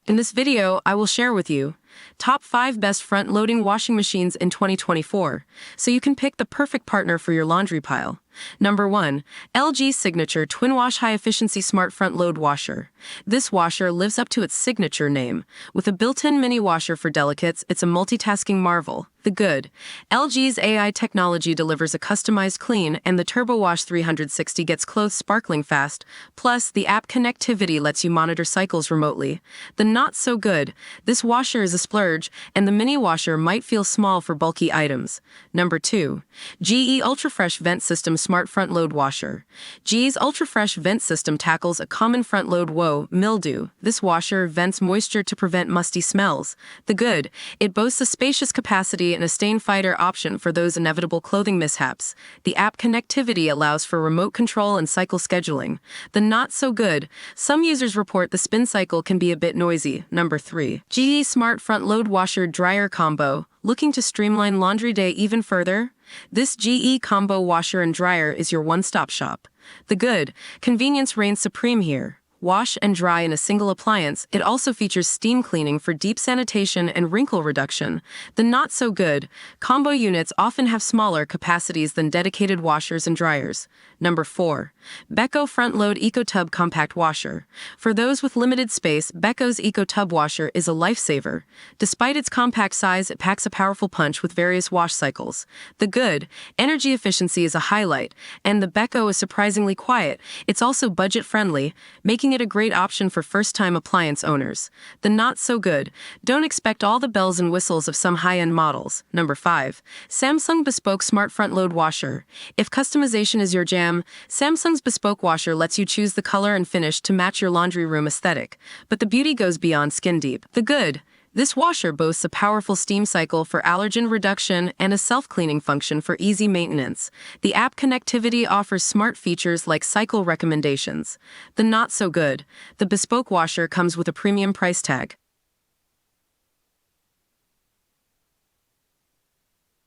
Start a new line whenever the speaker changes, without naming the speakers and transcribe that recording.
In this video, I will share with you top 5 best front-loading washing machines in 2024, so you can pick the perfect partner for your laundry pile. Number 1. LG Signature Twin Wash High Efficiency Smart Front Load Washer. This washer lives up to its signature name. With a built-in mini washer for delicates, it's a multitasking marvel. The good. LG's AI technology delivers a customized clean, and the Turbo Wash 360 gets clothes sparkling fast. Plus, the app connectivity lets you monitor cycles remotely. The not so good. This washer is a splurge, and the mini washer might feel small for bulky items. Number 2. GE UltraFresh Vent System Smart Front Load Washer. GE's UltraFresh Vent System tackles a common front load woe, mildew. This washer vents moisture to prevent musty smells. The good. It boasts a spacious capacity and a stain fighter option for those inevitable clothing mishaps. The app connectivity allows for remote control and cycle scheduling. The not so good. Some users report the spin cycle can be a bit noisy. Number 3. GE Smart Front Load Washer Dryer Combo. Looking to streamline laundry day even further? This GE Combo Washer and Dryer is your one-stop shop. The good. Convenience reigns supreme here. Wash and dry in a single appliance. It also features steam cleaning for deep sanitation and wrinkle reduction. The not so good. Combo units often have smaller capacities than dedicated washers and dryers. Number 4. Beko Front Load EcoTub Compact Washer. For those with limited space, Beko's EcoTub Washer is a lifesaver. Despite its compact size, it packs a powerful punch with various wash cycles. The good. Energy efficiency is a highlight, and the Beko is surprisingly quiet. It's also budget-friendly, making it a great option for first-time appliance owners. The not so good. Don't expect all the bells and whistles of some high-end models. Number 5. Samsung Bespoke Smart Front Load Washer. If customization is your jam, Samsung's Bespoke Washer lets you choose the color and finish to match your laundry room aesthetic. But the beauty goes beyond skin deep. The good. This washer boasts a powerful steam cycle for allergen reduction and a self-cleaning function for easy maintenance. The app connectivity offers smart features like cycle recommendations. The not so good. The Bespoke Washer comes with a premium price tag.